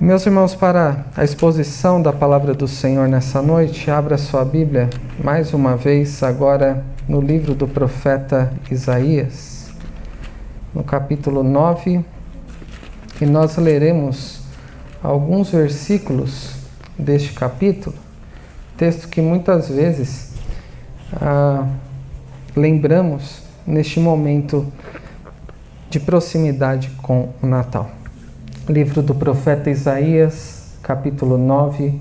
Meus irmãos, para a exposição da palavra do Senhor nessa noite, abra sua Bíblia mais uma vez agora no livro do profeta Isaías, no capítulo 9, e nós leremos alguns versículos deste capítulo, texto que muitas vezes lembramos neste momento de proximidade com o Natal. Livro do profeta Isaías, capítulo 9,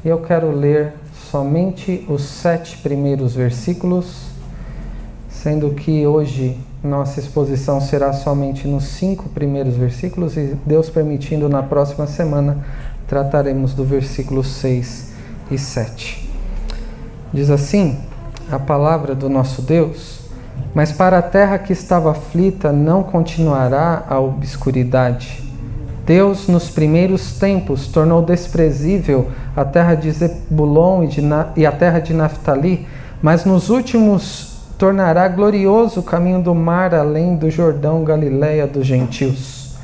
e eu quero ler somente os 7 primeiros versículos, sendo que hoje nossa exposição será somente nos 5 primeiros versículos, e Deus permitindo, na próxima semana trataremos do versículo 6 e 7. Diz assim a palavra do nosso Deus: mas para a terra que estava aflita não continuará a obscuridade. Deus, nos primeiros tempos, tornou desprezível a terra de Zebulon e a terra de Naftali, mas nos últimos tornará glorioso o caminho do mar além do Jordão, Galileia dos gentios.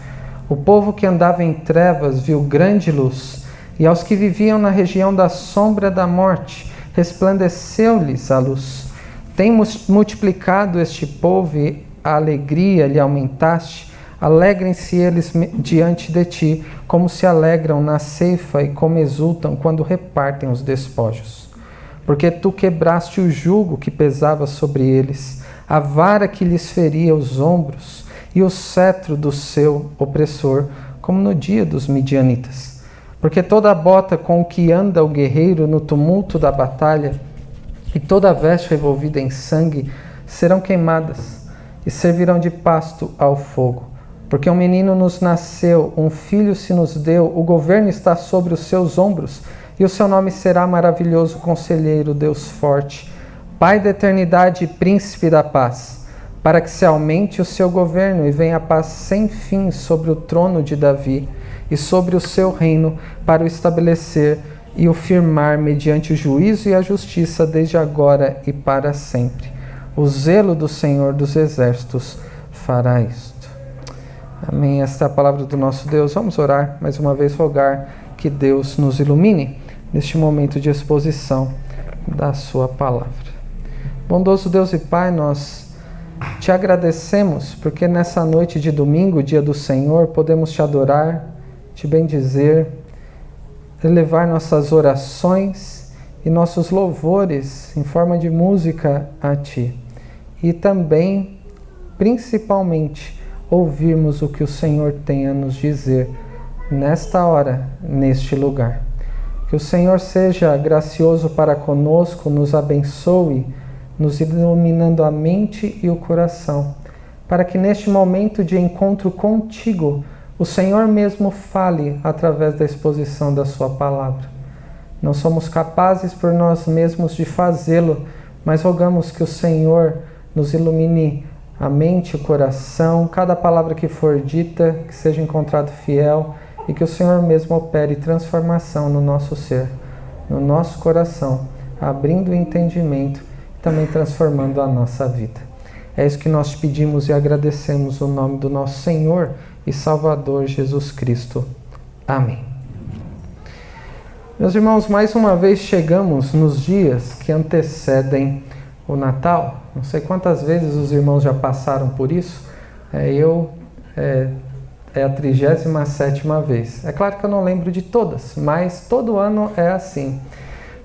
O povo que andava em trevas viu grande luz, e aos que viviam na região da sombra da morte, resplandeceu-lhes a luz. Tem multiplicado este povo e a alegria lhe aumentaste. Alegrem-se eles diante de ti, como se alegram na ceifa e como exultam quando repartem os despojos. Porque tu quebraste o jugo que pesava sobre eles, a vara que lhes feria os ombros e o cetro do seu opressor, como no dia dos midianitas. Porque toda a bota com que anda o guerreiro no tumulto da batalha e toda a veste revolvida em sangue serão queimadas e servirão de pasto ao fogo. Porque um menino nos nasceu, um filho se nos deu, o governo está sobre os seus ombros, e o seu nome será Maravilhoso Conselheiro, Deus Forte, Pai da Eternidade e Príncipe da Paz, para que se aumente o seu governo e venha a paz sem fim sobre o trono de Davi e sobre o seu reino, para o estabelecer e o firmar mediante o juízo e a justiça desde agora e para sempre. O zelo do Senhor dos Exércitos fará isto. Amém. Esta é a palavra do nosso Deus. Vamos orar mais uma vez, rogar que Deus nos ilumine neste momento de exposição da sua palavra. Bondoso Deus e Pai, nós te agradecemos porque nessa noite de domingo, dia do Senhor, podemos te adorar, te bendizer, elevar nossas orações e nossos louvores em forma de música a ti. E também, principalmente, ouvirmos o que o Senhor tem a nos dizer nesta hora, neste lugar. Que o Senhor seja gracioso para conosco, nos abençoe, nos iluminando a mente e o coração, para que neste momento de encontro contigo, o Senhor mesmo fale através da exposição da sua palavra. Não somos capazes por nós mesmos de fazê-lo, mas rogamos que o Senhor nos ilumine a mente, o coração, cada palavra que for dita, que seja encontrado fiel, e que o Senhor mesmo opere transformação no nosso ser, no nosso coração, abrindo o entendimento e também transformando a nossa vida. É isso que nós pedimos e agradecemos no nome do nosso Senhor e Salvador Jesus Cristo. Amém. Meus irmãos, mais uma vez chegamos nos dias que antecedem o Natal. Não sei quantas vezes os irmãos já passaram por isso. É a 37ª vez. É claro que eu não lembro de todas, mas todo ano é assim.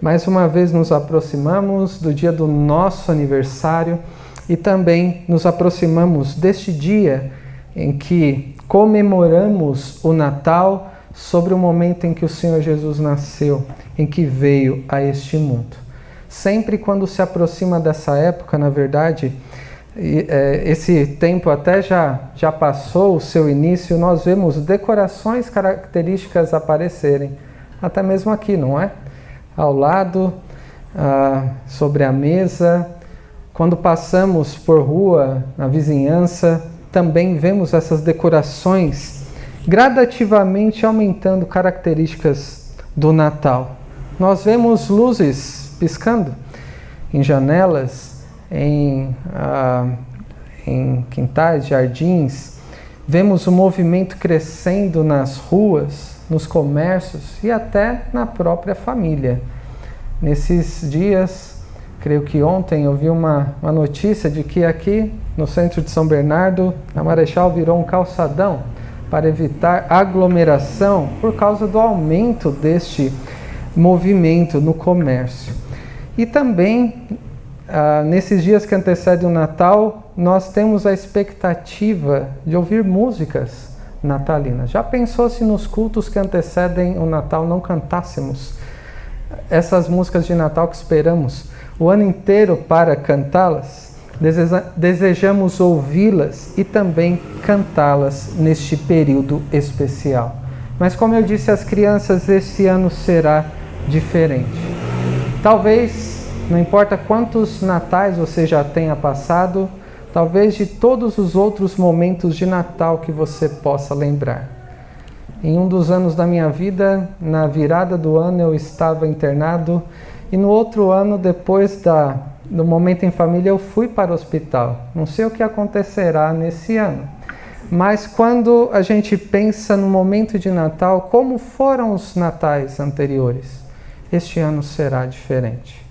Mais uma vez nos aproximamos do dia do nosso aniversário e também nos aproximamos deste dia em que comemoramos o Natal sobre o momento em que o Senhor Jesus nasceu, em que veio a este mundo. Sempre quando se aproxima dessa época, na verdade, esse tempo até já passou o seu início, nós vemos decorações características aparecerem, até mesmo aqui, não é? Ao lado, sobre a mesa, quando passamos por rua, na vizinhança, também vemos essas decorações gradativamente aumentando características do Natal. Nós vemos luzes piscando em janelas, em quintais, jardins. Vemos o movimento crescendo nas ruas, nos comércios e até na própria família. Nesses dias, creio que ontem, eu vi uma notícia de que aqui no centro de São Bernardo, a Marechal virou um calçadão para evitar aglomeração por causa do aumento deste movimento no comércio. E também, nesses dias que antecedem o Natal, nós temos a expectativa de ouvir músicas natalinas. Já pensou se nos cultos que antecedem o Natal não cantássemos essas músicas de Natal que esperamos o ano inteiro para cantá-las? Desejamos ouvi-las e também cantá-las neste período especial. Mas como eu disse às crianças, esse ano será diferente. Talvez, não importa quantos natais você já tenha passado, talvez de todos os outros momentos de Natal que você possa lembrar. Em um dos anos da minha vida, na virada do ano, eu estava internado e no outro ano, depois do momento em família, eu fui para o hospital. Não sei o que acontecerá nesse ano, mas quando a gente pensa no momento de Natal, como foram os natais anteriores, este ano será diferente.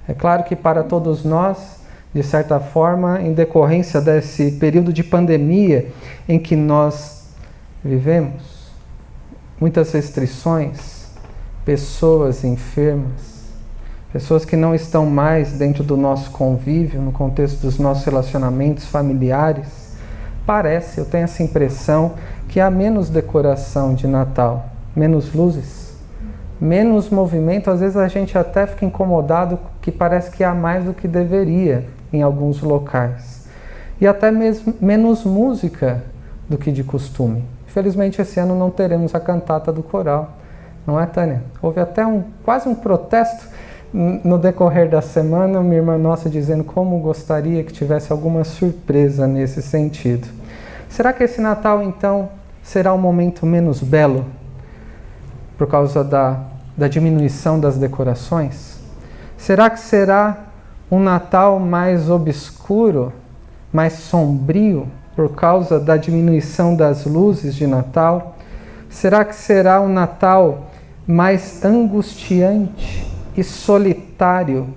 É claro que para todos nós, de certa forma, em decorrência desse período de pandemia em que nós vivemos, muitas restrições, pessoas enfermas, pessoas que não estão mais dentro do nosso convívio, no contexto dos nossos relacionamentos familiares, eu tenho essa impressão que há menos decoração de Natal, menos luzes, menos movimento. Às vezes a gente até fica incomodado que parece que há mais do que deveria em alguns locais. E até mesmo menos música do que de costume. Infelizmente esse ano não teremos a cantata do coral, não é, Tânia? Houve até quase um protesto no decorrer da semana, minha irmã nossa dizendo como gostaria que tivesse alguma surpresa nesse sentido. Será que esse Natal então será um momento menos belo por causa da diminuição das decorações? Será que será um Natal mais obscuro, mais sombrio, por causa da diminuição das luzes de Natal? Será que será um Natal mais angustiante e solitário,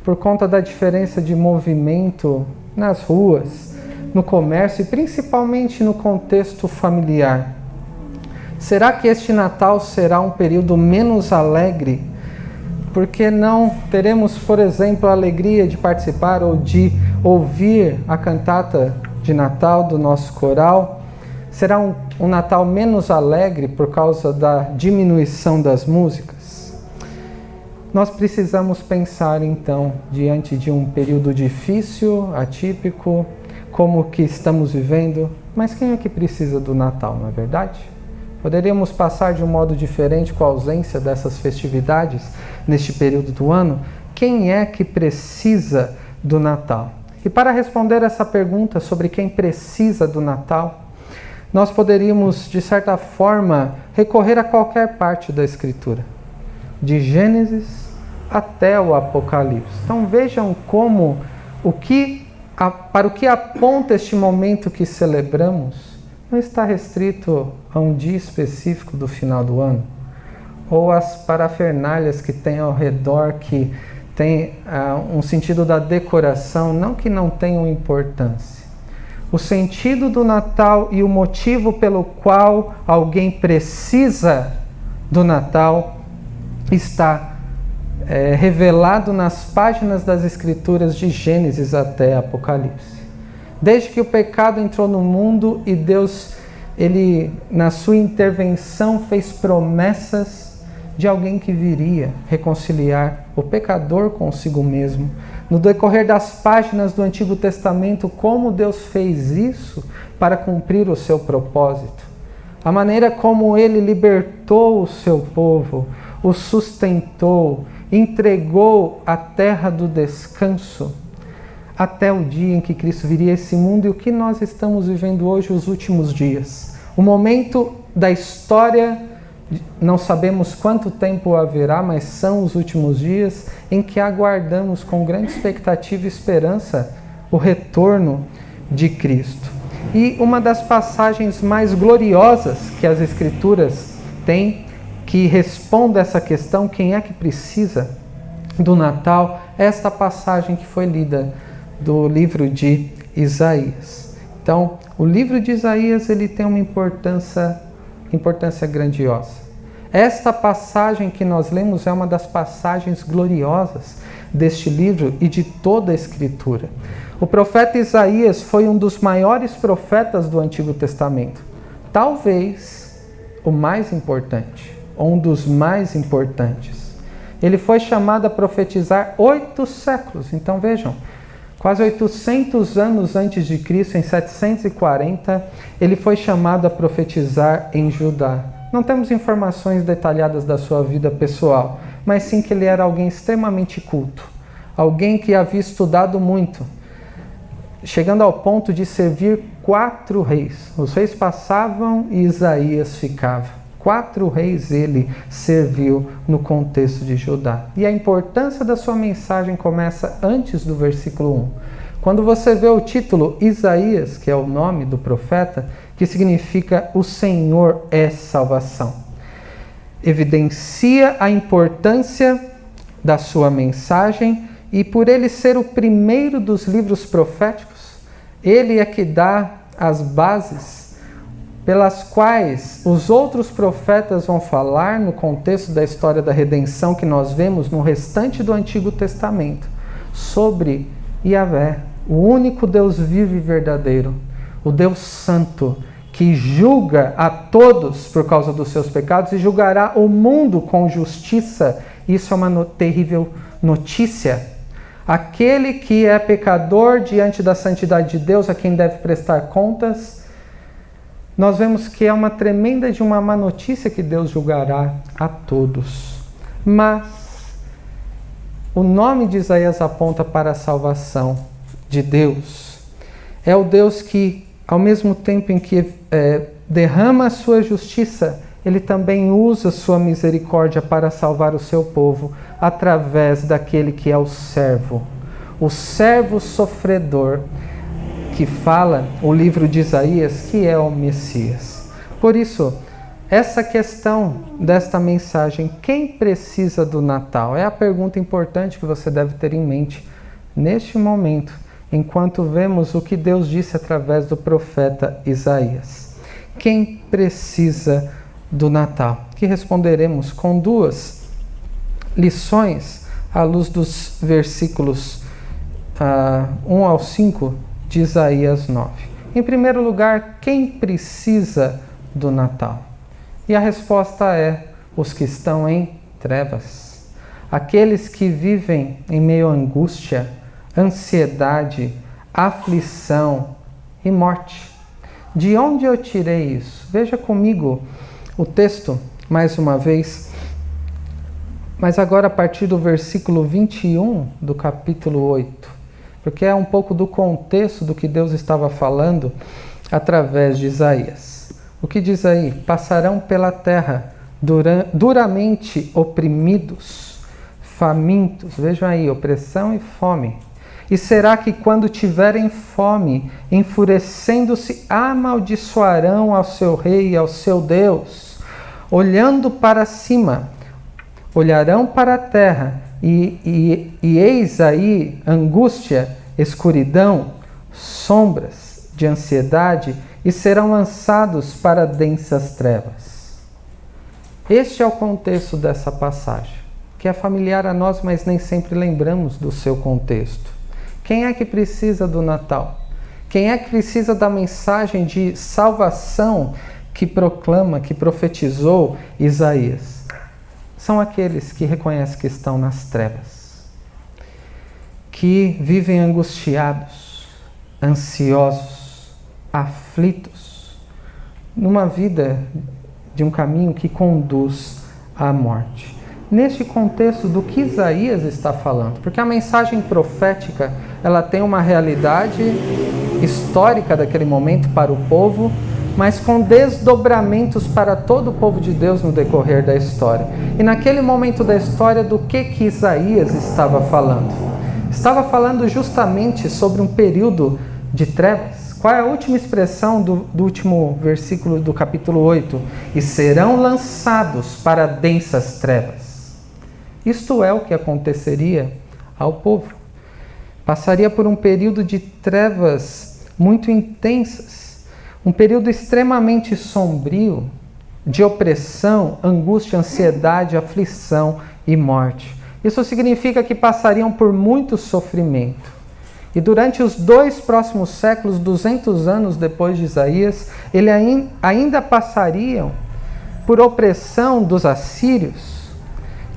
por conta da diferença de movimento nas ruas, no comércio e principalmente no contexto familiar? Será que este Natal será um período menos alegre? Porque não teremos, por exemplo, a alegria de participar ou de ouvir a cantata de Natal do nosso coral? Será um Natal menos alegre por causa da diminuição das músicas? Nós precisamos pensar então, diante de um período difícil, atípico, como que estamos vivendo, mas quem é que precisa do Natal, não é verdade? Poderíamos passar de um modo diferente com a ausência dessas festividades neste período do ano? Quem é que precisa do Natal? E para responder essa pergunta sobre quem precisa do Natal, nós poderíamos, de certa forma, recorrer a qualquer parte da Escritura, de Gênesis até o Apocalipse. Então vejam como para o que aponta este momento que celebramos não está restrito a um dia específico do final do ano, ou as parafernálias que tem ao redor, que tem um sentido da decoração, não que não tenham importância. O sentido do Natal e o motivo pelo qual alguém precisa do Natal está revelado nas páginas das Escrituras de Gênesis até Apocalipse. Desde que o pecado entrou no mundo e Deus, na sua intervenção, fez promessas de alguém que viria reconciliar o pecador consigo mesmo. No decorrer das páginas do Antigo Testamento, como Deus fez isso para cumprir o seu propósito. A maneira como Ele libertou o seu povo, o sustentou, entregou a terra do descanso, até o dia em que Cristo viria a esse mundo, e o que nós estamos vivendo hoje, os últimos dias. O momento da história, não sabemos quanto tempo haverá, mas são os últimos dias em que aguardamos com grande expectativa e esperança o retorno de Cristo. E uma das passagens mais gloriosas que as Escrituras tem que responda essa questão, quem é que precisa do Natal, esta passagem que foi lida do livro de Isaías. Então, o livro de Isaías ele tem uma importância grandiosa. Esta passagem que nós lemos é uma das passagens gloriosas deste livro e de toda a Escritura. O profeta Isaías foi um dos maiores profetas do Antigo Testamento. Talvez o mais importante, ou um dos mais importantes. Ele foi chamado a profetizar 8 séculos. Então vejam, quase 800 anos antes de Cristo, em 740, ele foi chamado a profetizar em Judá. Não temos informações detalhadas da sua vida pessoal, mas sim que ele era alguém extremamente culto, alguém que havia estudado muito, chegando ao ponto de servir 4 reis. Os reis passavam e Isaías ficava. 4 reis ele serviu no contexto de Judá. E a importância da sua mensagem começa antes do versículo 1. Quando você vê o título Isaías, que é o nome do profeta, que significa o Senhor é salvação. Evidencia a importância da sua mensagem e por ele ser o primeiro dos livros proféticos, ele é que dá as bases pelas quais os outros profetas vão falar no contexto da história da redenção que nós vemos no restante do Antigo Testamento, sobre Yahvé, o único Deus vivo e verdadeiro, o Deus Santo, que julga a todos por causa dos seus pecados e julgará o mundo com justiça. Isso é uma terrível notícia. Aquele que é pecador diante da santidade de Deus, a quem deve prestar contas, nós vemos que é uma tremenda de uma má notícia que Deus julgará a todos. Mas o nome de Isaías aponta para a salvação de Deus. É o Deus que, ao mesmo tempo em que derrama a sua justiça, ele também usa sua misericórdia para salvar o seu povo através daquele que é o servo sofredor, que fala o livro de Isaías, que é o Messias. Por isso, essa questão desta mensagem, quem precisa do Natal? É a pergunta importante que você deve ter em mente neste momento, enquanto vemos o que Deus disse através do profeta Isaías. Quem precisa do Natal? Que responderemos com 2 lições à luz dos versículos 1 ao 5 de Isaías 9. Em primeiro lugar, quem precisa do Natal? E a resposta é: os que estão em trevas. Aqueles que vivem em meio à angústia, ansiedade, aflição e morte. De onde eu tirei isso? Veja comigo o texto mais uma vez, mas agora a partir do versículo 21 do capítulo 8, porque é um pouco do contexto do que Deus estava falando através de Isaías. O que diz aí? Passarão pela terra duramente oprimidos, famintos, vejam aí, opressão e fome. E será que quando tiverem fome, enfurecendo-se, amaldiçoarão ao seu rei e ao seu Deus? Olhando para cima, olharão para a terra e eis aí angústia, escuridão, sombras de ansiedade e serão lançados para densas trevas. Este é o contexto dessa passagem, que é familiar a nós, mas nem sempre lembramos do seu contexto. Quem é que precisa do Natal? Quem é que precisa da mensagem de salvação que proclama, que profetizou Isaías? São aqueles que reconhecem que estão nas trevas, que vivem angustiados, ansiosos, aflitos, numa vida de um caminho que conduz à morte. Neste contexto do que Isaías está falando, porque a mensagem profética ela tem uma realidade histórica daquele momento para o povo, mas com desdobramentos para todo o povo de Deus no decorrer da história. E naquele momento da história, do que Isaías estava falando? Estava falando justamente sobre um período de trevas, Qual é a última expressão do último versículo do capítulo 8? E serão lançados para densas trevas. Isto é o que aconteceria ao povo. Passaria por um período de trevas muito intensas, um período extremamente sombrio, de opressão, angústia, ansiedade, aflição e morte. Isso significa que passariam por muito sofrimento. E durante os 2 próximos séculos, 200 anos depois de Isaías, ele ainda passariam por opressão dos assírios,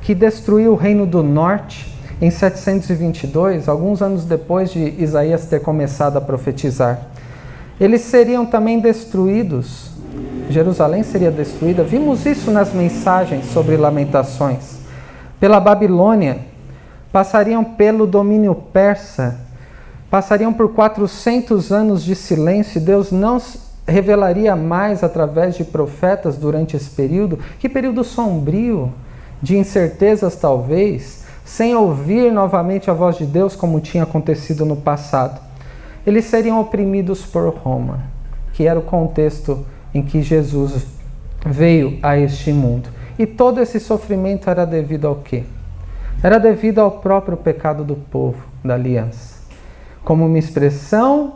que destruiu o reino do norte em 722, alguns anos depois de Isaías ter começado a profetizar. Eles seriam também destruídos, Jerusalém seria destruída, vimos isso nas mensagens sobre Lamentações, pela Babilônia, passariam pelo domínio persa, passariam por 400 anos de silêncio, e Deus não revelaria mais através de profetas durante esse período. Que período sombrio, de incertezas talvez, sem ouvir novamente a voz de Deus como tinha acontecido no passado. Eles seriam oprimidos por Roma, que era o contexto em que Jesus veio a este mundo. E todo esse sofrimento era devido ao quê? Era devido ao próprio pecado do povo, da aliança. Como uma expressão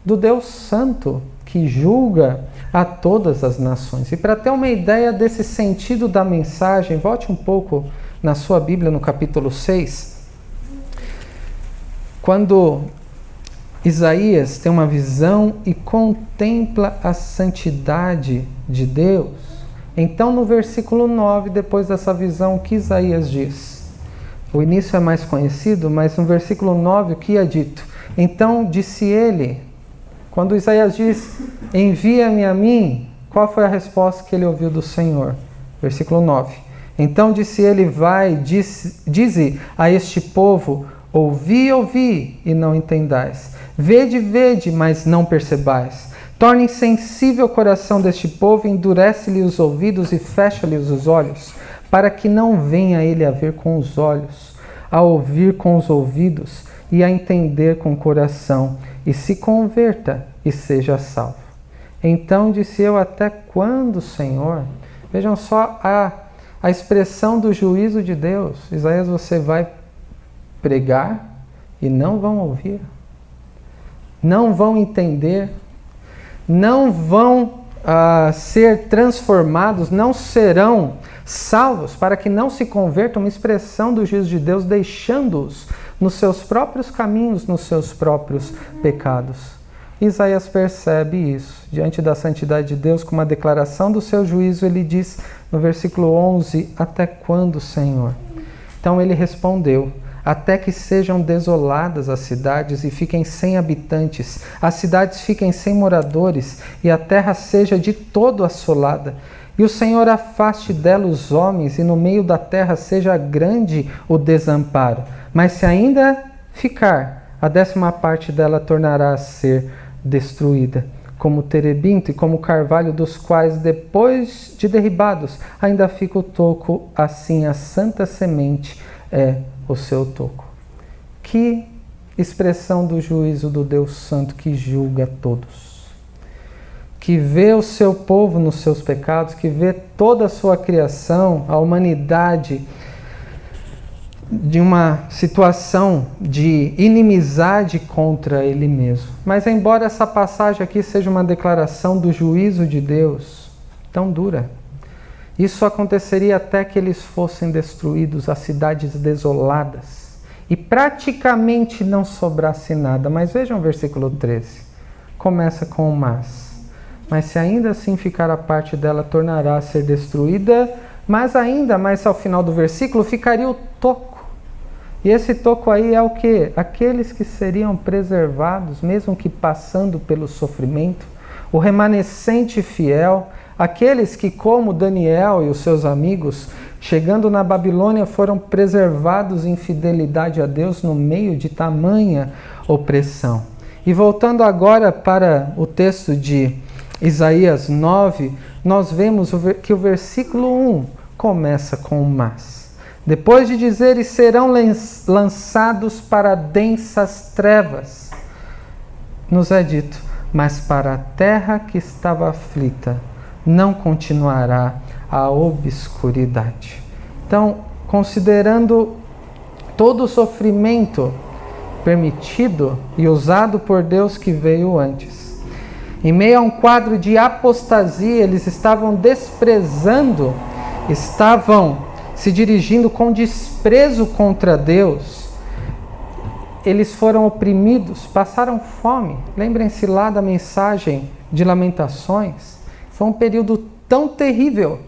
do Deus Santo, que julga a todas as nações. E para ter uma ideia desse sentido da mensagem, volte um pouco na sua Bíblia, no capítulo 6. Quando Isaías tem uma visão e contempla a santidade de Deus, então no versículo 9, depois dessa visão, o que Isaías diz? O início é mais conhecido, mas no versículo 9 o que é dito? Então disse ele, quando Isaías diz, envia-me a mim, qual foi a resposta que ele ouviu do Senhor? Versículo 9. Então disse ele, vai, dize a este povo, ouvi, ouvi, e não entendais. Vede, vede, mas não percebais. Torne insensível o coração deste povo, endurece-lhe os ouvidos e fecha-lhe os olhos, para que não venha ele a ver com os olhos, a ouvir com os ouvidos e a entender com o coração, e se converta e seja salvo. Então disse eu, até quando, Senhor? Vejam só a expressão do juízo de Deus. Isaías, você vai pregar e não vão ouvir, não vão entender, não vão ser transformados, não serão salvos, para que não se convertam. Uma expressão do juízo de Deus, deixando-os nos seus próprios caminhos, nos seus próprios pecados. Isaías percebe isso. Diante da santidade de Deus, com uma declaração do seu juízo, ele diz no versículo 11, até quando, Senhor? Então ele respondeu, até que sejam desoladas as cidades e fiquem sem habitantes, as cidades fiquem sem moradores e a terra seja de todo assolada. E o Senhor afaste dela os homens e no meio da terra seja grande o desamparo. Mas se ainda ficar, a 10ª parte dela tornará a ser destruída, como o terebinto e como o carvalho, dos quais, depois de derribados, ainda fica o toco, assim a santa semente é o seu toco. Que expressão do juízo do Deus Santo que julga todos, que vê o seu povo nos seus pecados, que vê toda a sua criação, a humanidade, de uma situação de inimizade contra ele mesmo. Mas embora essa passagem aqui seja uma declaração do juízo de Deus tão dura, isso aconteceria até que eles fossem destruídos, as cidades desoladas, e praticamente não sobrasse nada. Mas vejam o versículo 13, começa com o mas se ainda assim ficar a parte dela, tornará a ser destruída, mas ainda mais ao final do versículo ficaria o toco. E esse toco aí é o quê? Aqueles que seriam preservados, mesmo que passando pelo sofrimento, o remanescente fiel, aqueles que, como Daniel e os seus amigos, chegando na Babilônia, foram preservados em fidelidade a Deus no meio de tamanha opressão. E voltando agora para o texto de Isaías 9, nós vemos que o versículo 1 começa com o mas. Depois de dizer, e serão lançados para densas trevas, nos é dito, mas para a terra que estava aflita não continuará a obscuridade. Então, considerando todo o sofrimento permitido e usado por Deus que veio antes, em meio a um quadro de apostasia, eles estavam desprezando, estavam se dirigindo com desprezo contra Deus. Eles foram oprimidos, passaram fome. Lembrem-se lá da mensagem de Lamentações. Foi um período tão terrível,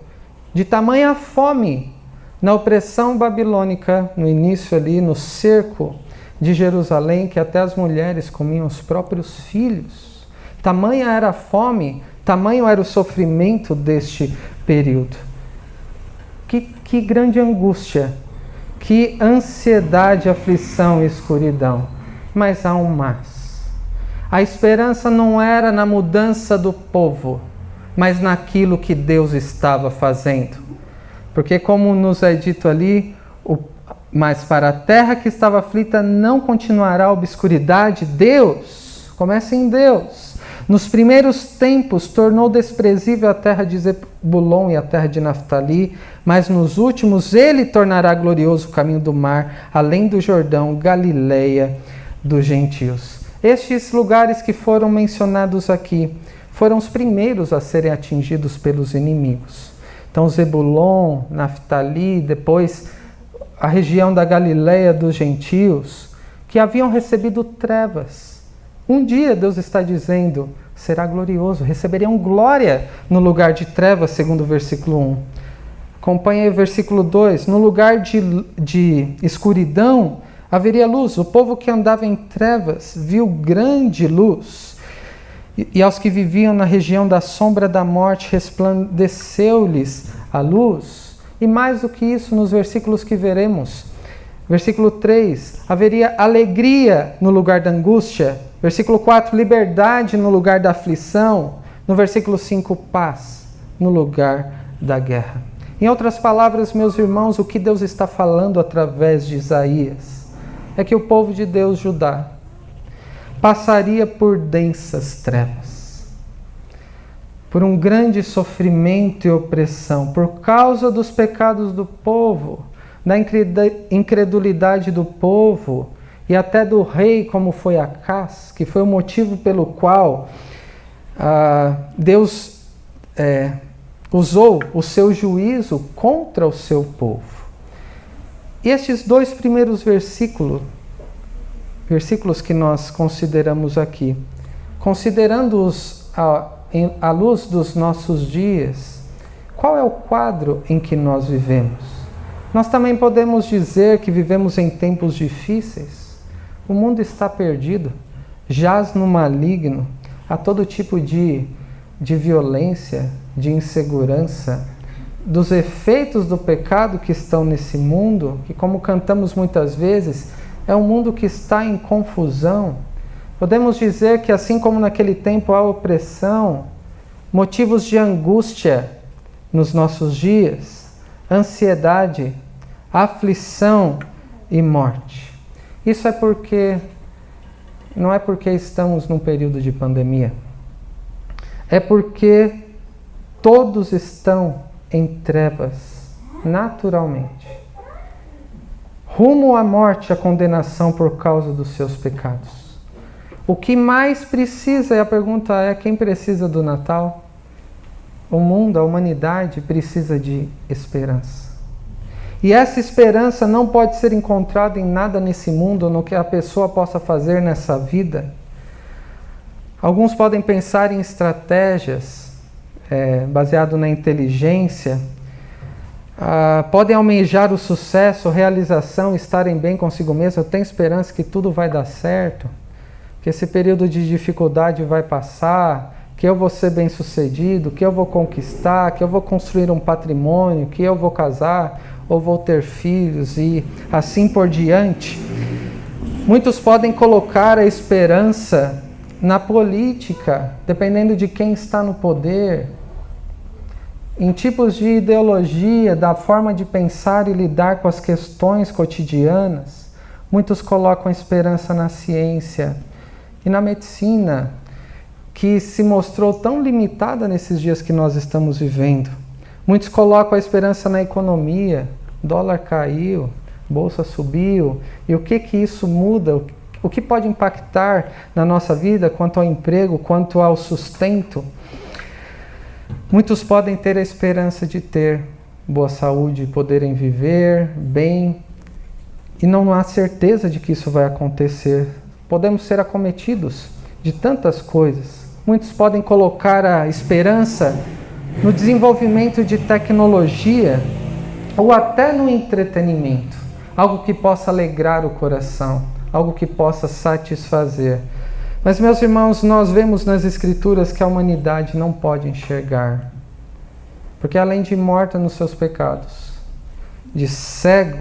de tamanha fome, na opressão babilônica, no início ali, no cerco de Jerusalém, que até as mulheres comiam os próprios filhos. Tamanha era a fome, tamanho era o sofrimento deste período. Que grande angústia, que ansiedade, aflição e escuridão. Mas há um mas. A esperança não era na mudança do povo, mas naquilo que Deus estava fazendo. Porque como nos é dito ali, mas para a terra que estava aflita não continuará a obscuridade. Deus, começa em Deus. Nos primeiros tempos tornou desprezível a terra de Zebulon e a terra de Naftali, mas nos últimos ele tornará glorioso o caminho do mar, além do Jordão, Galileia dos gentios. Estes lugares que foram mencionados aqui foram os primeiros a serem atingidos pelos inimigos. Então Zebulon, Naftali, depois a região da Galileia dos gentios, que haviam recebido trevas. Um dia Deus está dizendo, será glorioso, receberiam glória no lugar de trevas, segundo o versículo 1. Acompanhe aí o versículo 2. No lugar de escuridão haveria luz. O povo que andava em trevas viu grande luz. E aos que viviam na região da sombra da morte resplandeceu-lhes a luz. E mais do que isso, nos versículos que veremos. Versículo 3, haveria alegria no lugar da angústia. Versículo 4, liberdade no lugar da aflição. No versículo 5, paz no lugar da guerra. Em outras palavras, meus irmãos, o que Deus está falando através de Isaías é que o povo de Deus, Judá, passaria por densas trevas, por um grande sofrimento e opressão, por causa dos pecados do povo, da incredulidade do povo e até do rei, como foi Acás, que foi o motivo pelo qual Deus usou o seu juízo contra o seu povo. E estes dois primeiros versículos que nós consideramos aqui, considerando-os à luz dos nossos dias, qual é o quadro em que nós vivemos? Nós também podemos dizer que vivemos em tempos difíceis. O mundo está perdido, jaz no maligno, há todo tipo de violência, de insegurança, dos efeitos do pecado que estão nesse mundo, que, como cantamos muitas vezes, é um mundo que está em confusão. Podemos dizer que, assim como naquele tempo há opressão, motivos de angústia nos nossos dias, ansiedade, aflição e morte. Isso não é porque estamos num período de pandemia. É porque todos estão em trevas, naturalmente. Rumo à morte, à condenação por causa dos seus pecados. O que mais precisa, e a pergunta é, quem precisa do Natal? O mundo, a humanidade precisa de esperança. E essa esperança não pode ser encontrada em nada nesse mundo, no que a pessoa possa fazer nessa vida. Alguns podem pensar em estratégias baseado na inteligência, podem almejar o sucesso, realização, estarem bem consigo mesmo. Eu tenho esperança que tudo vai dar certo, que esse período de dificuldade vai passar, que eu vou ser bem-sucedido, que eu vou conquistar, que eu vou construir um patrimônio, que eu vou casar ou vou ter filhos e assim por diante. Muitos podem colocar a esperança na política, dependendo de quem está no poder, em tipos de ideologia, da forma de pensar e lidar com as questões cotidianas. Muitos colocam a esperança na ciência e na medicina, que se mostrou tão limitada nesses dias que nós estamos vivendo. Muitos colocam a esperança na economia, dólar caiu, bolsa subiu, e o que isso muda? O que pode impactar na nossa vida quanto ao emprego, quanto ao sustento? Muitos podem ter a esperança de ter boa saúde, poderem viver bem, e não há certeza de que isso vai acontecer. Podemos ser acometidos de tantas coisas. Muitos podem colocar a esperança no desenvolvimento de tecnologia ou até no entretenimento, algo que possa alegrar o coração, algo que possa satisfazer. Mas, meus irmãos, nós vemos nas Escrituras que a humanidade não pode enxergar, porque além de morta nos seus pecados, de cego,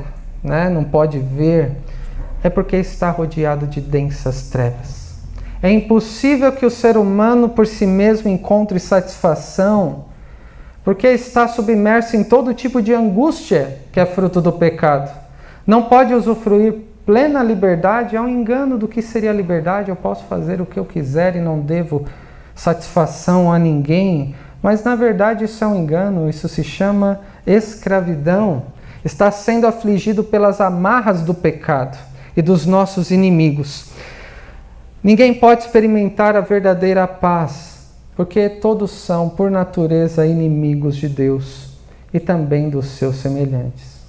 não pode ver, é porque está rodeado de densas trevas. É impossível que o ser humano por si mesmo encontre satisfação, porque está submerso em todo tipo de angústia que é fruto do pecado. Não pode usufruir plena liberdade. É um engano do que seria liberdade. Eu posso fazer o que eu quiser e não devo satisfação a ninguém. Mas na verdade isso é um engano, isso se chama escravidão. Está sendo afligido pelas amarras do pecado e dos nossos inimigos. Ninguém pode experimentar a verdadeira paz, porque todos são, por natureza, inimigos de Deus e também dos seus semelhantes.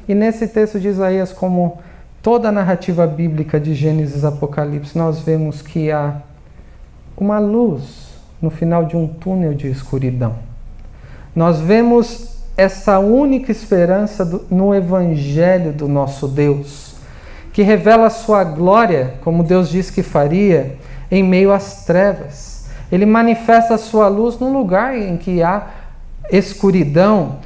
E nesse texto de Isaías, como toda a narrativa bíblica de Gênesis e Apocalipse, nós vemos que há uma luz no final de um túnel de escuridão. Nós vemos essa única esperança no Evangelho do nosso Deus, que revela a sua glória, como Deus disse que faria, em meio às trevas. Ele manifesta a sua luz num lugar em que há escuridão.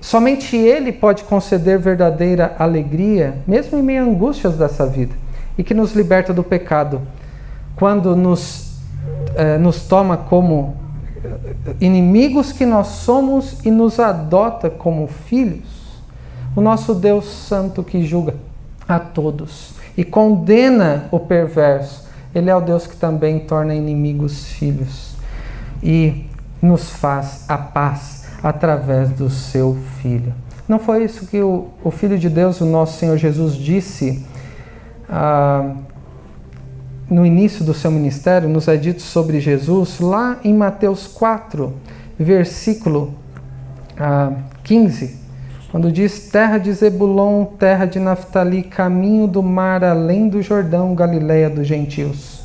Somente Ele pode conceder verdadeira alegria, mesmo em meio a angústias dessa vida, e que nos liberta do pecado. Quando nos toma como inimigos que nós somos e nos adota como filhos. O nosso Deus Santo que julga a todos e condena o perverso. Ele é o Deus que também torna inimigos filhos e nos faz a paz através do seu Filho. Não foi isso que o Filho de Deus, o nosso Senhor Jesus, disse no início do seu ministério? Nos é dito sobre Jesus lá em Mateus 4, versículo 15, quando diz: terra de Zebulon, terra de Naftali, caminho do mar além do Jordão, Galileia dos gentios.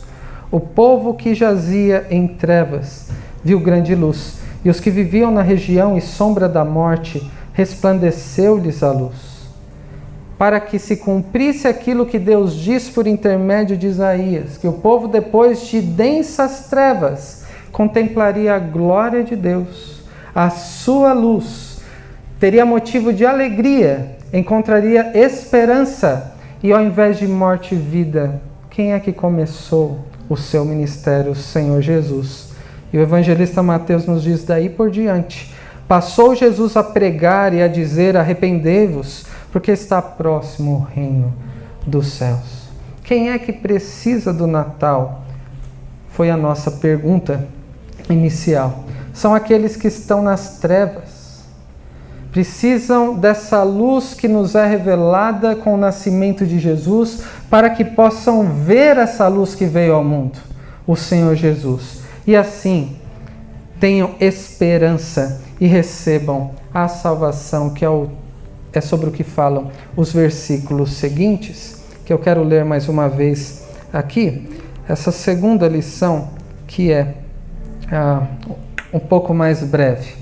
O povo que jazia em trevas viu grande luz, e os que viviam na região e sombra da morte, resplandeceu-lhes a luz. Para que se cumprisse aquilo que Deus diz por intermédio de Isaías, que o povo, depois de densas trevas, contemplaria a glória de Deus, a sua luz, teria motivo de alegria, encontraria esperança, e ao invés de morte e vida, quem é que começou o seu ministério? O Senhor Jesus. E o evangelista Mateus nos diz: daí por diante, passou Jesus a pregar e a dizer: arrependei-vos, porque está próximo o reino dos céus. Quem é que precisa do Natal? Foi a nossa pergunta inicial. São aqueles que estão nas trevas. Precisam dessa luz que nos é revelada com o nascimento de Jesus, para que possam ver essa luz que veio ao mundo, o Senhor Jesus. E assim tenham esperança e recebam a salvação, que é sobre o que falam os versículos seguintes, que eu quero ler mais uma vez aqui. Essa segunda lição, que é um pouco mais breve.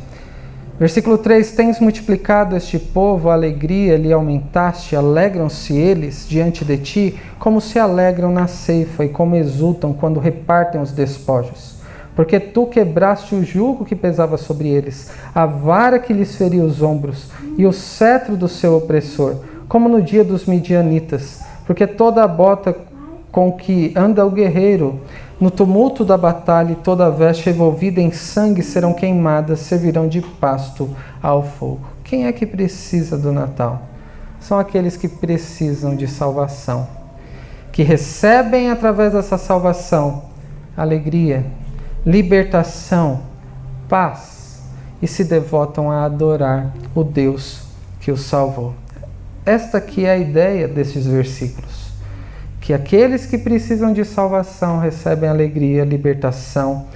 Versículo 3: tens multiplicado este povo, a alegria lhe aumentaste, alegram-se eles diante de ti, como se alegram na ceifa e como exultam quando repartem os despojos. Porque tu quebraste o jugo que pesava sobre eles, a vara que lhes feria os ombros e o cetro do seu opressor, como no dia dos midianitas. Porque toda a bota com que anda o guerreiro no tumulto da batalha, e toda a veste envolvida em sangue serão queimadas, servirão de pasto ao fogo. Quem é que precisa do Natal? São aqueles que precisam de salvação, que recebem através dessa salvação alegria, libertação, paz, e se devotam a adorar o Deus que os salvou. Esta aqui é a ideia desses versículos, que aqueles que precisam de salvação recebem alegria, libertação,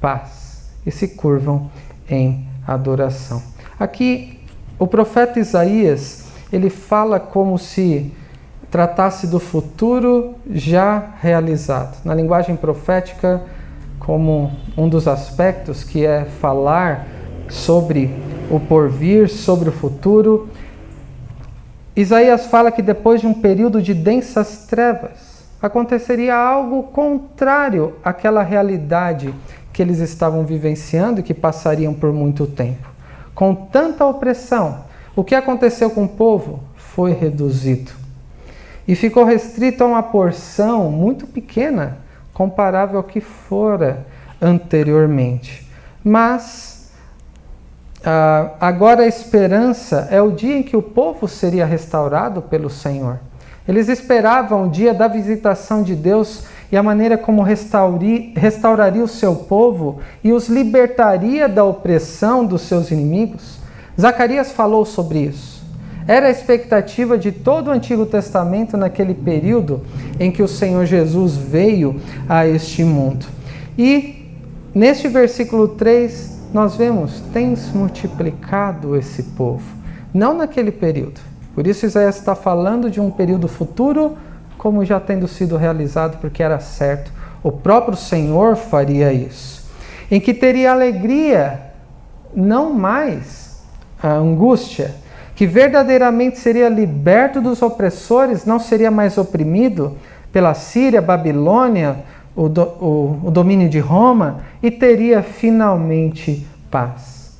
paz e se curvam em adoração. Aqui o profeta Isaías, ele fala como se tratasse do futuro já realizado. Na linguagem profética, como um dos aspectos que é falar sobre o porvir, sobre o futuro, Isaías fala que depois de um período de densas trevas, aconteceria algo contrário àquela realidade que eles estavam vivenciando e que passariam por muito tempo. Com tanta opressão, o que aconteceu com o povo foi reduzido e ficou restrito a uma porção muito pequena, comparável ao que fora anteriormente. Mas agora a esperança é o dia em que o povo seria restaurado pelo Senhor. Eles esperavam o dia da visitação de Deus e a maneira como restauraria o seu povo e os libertaria da opressão dos seus inimigos. Zacarias falou sobre isso. Era a expectativa de todo o Antigo Testamento naquele período em que o Senhor Jesus veio a este mundo. E neste versículo 3, nós vemos, tens multiplicado esse povo. Não naquele período. Por isso Isaías está falando de um período futuro, como já tendo sido realizado, porque era certo. O próprio Senhor faria isso. Em que teria alegria, não mais a angústia, que verdadeiramente seria liberto dos opressores, não seria mais oprimido pela Síria, Babilônia, o domínio de Roma, e teria finalmente paz.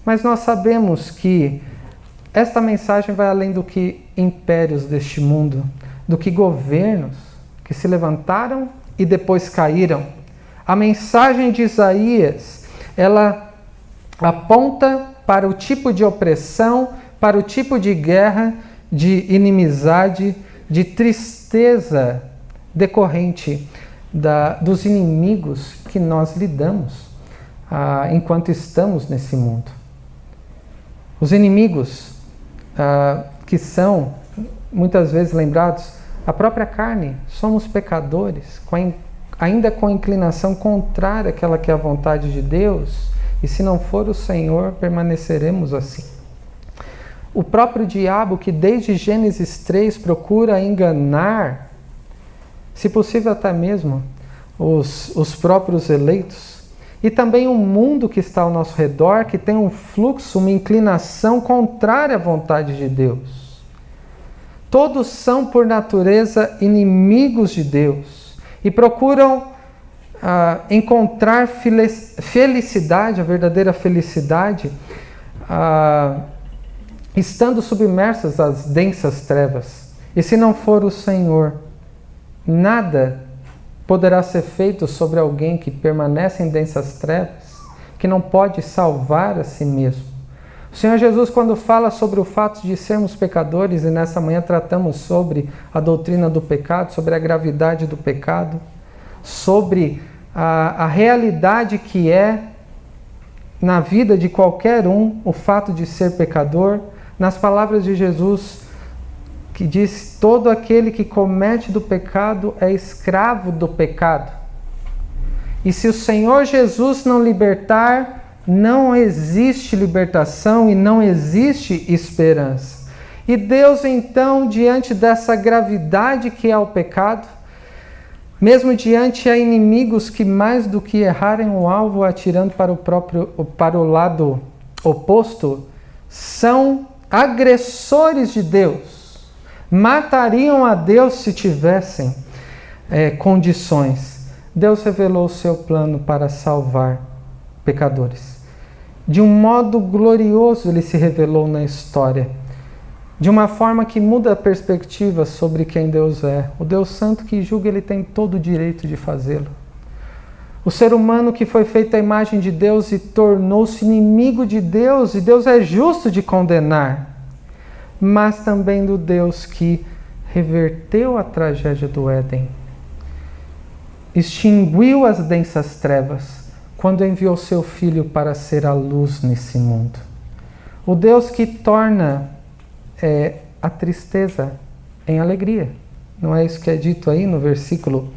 Mas nós sabemos que esta mensagem vai além do que impérios deste mundo, do que governos que se levantaram e depois caíram. A mensagem de Isaías, ela aponta para o tipo de opressão, para o tipo de guerra, de inimizade, de tristeza decorrente dos inimigos que nós lidamos enquanto estamos nesse mundo. Os inimigos que são muitas vezes lembrados, a própria carne, somos pecadores, ainda com inclinação contrária àquela que é a vontade de Deus, e se não for o Senhor, permaneceremos assim. O próprio diabo, que desde Gênesis 3 procura enganar, se possível até mesmo, os próprios eleitos, e também o mundo que está ao nosso redor, que tem um fluxo, uma inclinação contrária à vontade de Deus. Todos são, por natureza, inimigos de Deus e procuram encontrar felicidade, a verdadeira felicidade, estando submersas às densas trevas. E se não for o Senhor, nada poderá ser feito sobre alguém que permanece em densas trevas, que não pode salvar a si mesmo. O Senhor Jesus, quando fala sobre o fato de sermos pecadores, e nessa manhã tratamos sobre a doutrina do pecado, sobre a gravidade do pecado, sobre a realidade que é na vida de qualquer um o fato de ser pecador, nas palavras de Jesus, que diz: todo aquele que comete do pecado é escravo do pecado. E se o Senhor Jesus não libertar, não existe libertação e não existe esperança. E Deus, então, diante dessa gravidade que é o pecado, mesmo diante a inimigos que mais do que errarem o alvo atirando para o lado oposto, são agressores de Deus, matariam a Deus se tivessem condições. Deus revelou o seu plano para salvar pecadores. De um modo glorioso ele se revelou na história, de uma forma que muda a perspectiva sobre quem Deus é. O Deus Santo que julga, ele tem todo o direito de fazê-lo. O ser humano que foi feito à imagem de Deus e tornou-se inimigo de Deus, e Deus é justo de condenar, mas também do Deus que reverteu a tragédia do Éden, extinguiu as densas trevas, quando enviou seu Filho para ser a luz nesse mundo. O Deus que torna a tristeza em alegria. Não é isso que é dito aí no versículo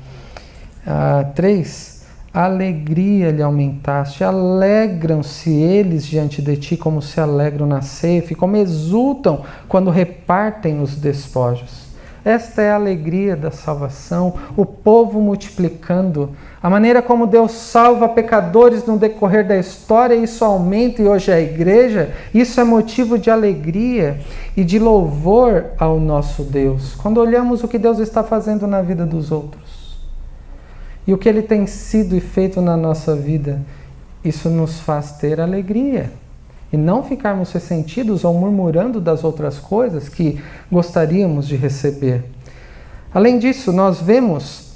3? Alegria lhe aumentaste, alegram-se eles diante de ti como se alegram na ceifa, como exultam quando repartem os despojos. Esta é a alegria da salvação, o povo multiplicando. A maneira como Deus salva pecadores no decorrer da história, isso aumenta e hoje é a igreja, isso é motivo de alegria e de louvor ao nosso Deus. Quando olhamos o que Deus está fazendo na vida dos outros e o que Ele tem sido e feito na nossa vida, isso nos faz ter alegria. E não ficarmos ressentidos ou murmurando das outras coisas que gostaríamos de receber. Além disso, nós vemos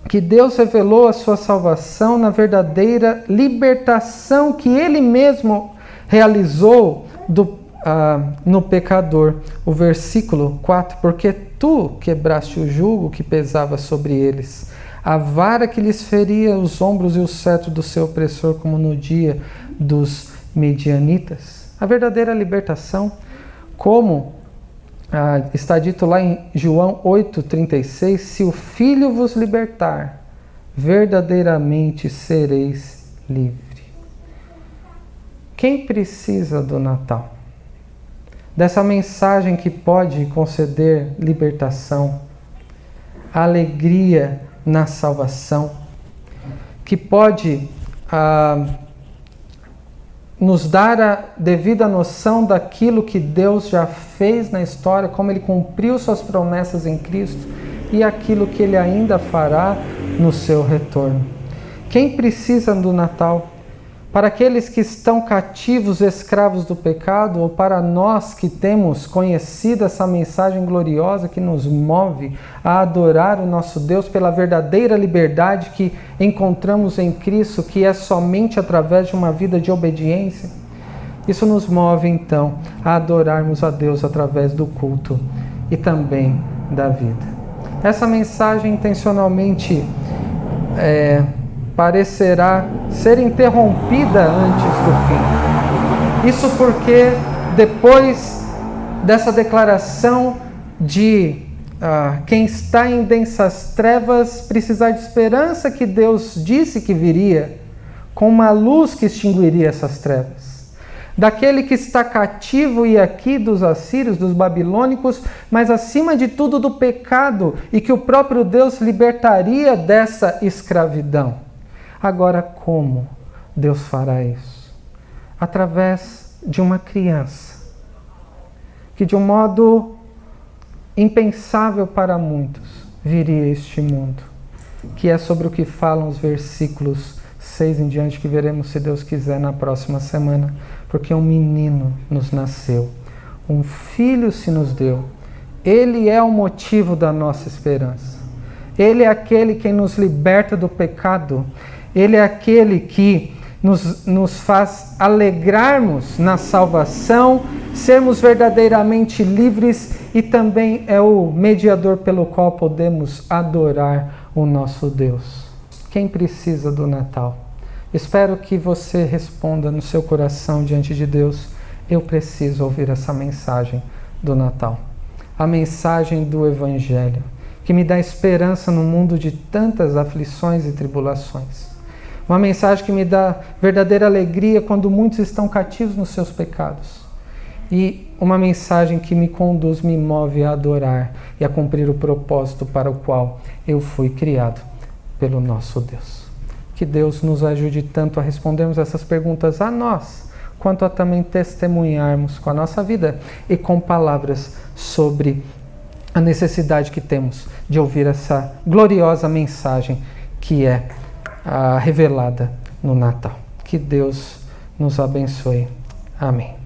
que Deus revelou a sua salvação na verdadeira libertação que Ele mesmo realizou no pecador. O versículo 4, porque tu quebraste o jugo que pesava sobre eles, a vara que lhes feria os ombros e o cetro do seu opressor, como no dia dos midianitas. A verdadeira libertação, como está dito lá em João 8,36, se o Filho vos libertar, verdadeiramente sereis livre. Quem precisa do Natal? Dessa mensagem que pode conceder libertação, alegria na salvação, que pode nos dar a devida noção daquilo que Deus já fez na história, como Ele cumpriu suas promessas em Cristo e aquilo que Ele ainda fará no seu retorno. Quem precisa do Natal? Para aqueles que estão cativos, escravos do pecado, ou para nós que temos conhecido essa mensagem gloriosa que nos move a adorar o nosso Deus pela verdadeira liberdade que encontramos em Cristo, que é somente através de uma vida de obediência. Isso nos move então a adorarmos a Deus através do culto e também da vida. Essa mensagem intencionalmente parecerá ser interrompida antes do fim. Isso porque depois dessa declaração de quem está em densas trevas precisar de esperança que Deus disse que viria, com uma luz que extinguiria essas trevas. Daquele que está cativo e aqui dos assírios, dos babilônicos, mas acima de tudo do pecado, e que o próprio Deus libertaria dessa escravidão. Agora, como Deus fará isso? Através de uma criança, que de um modo impensável para muitos, viria a este mundo, que é sobre o que falam os versículos 6 em diante, que veremos, se Deus quiser, na próxima semana. Porque um menino nos nasceu, um filho se nos deu. Ele é o motivo da nossa esperança. Ele é aquele que nos liberta do pecado. Ele é aquele que nos faz alegrarmos na salvação, sermos verdadeiramente livres, e também é o mediador pelo qual podemos adorar o nosso Deus. Quem precisa do Natal? Espero que você responda no seu coração diante de Deus: eu preciso ouvir essa mensagem do Natal. A mensagem do Evangelho, que me dá esperança no mundo de tantas aflições e tribulações. Uma mensagem que me dá verdadeira alegria quando muitos estão cativos nos seus pecados. E uma mensagem que me conduz, me move a adorar e a cumprir o propósito para o qual eu fui criado pelo nosso Deus. Que Deus nos ajude tanto a respondermos essas perguntas a nós, quanto a também testemunharmos com a nossa vida e com palavras sobre a necessidade que temos de ouvir essa gloriosa mensagem que é revelada no Natal. Que Deus nos abençoe. Amém.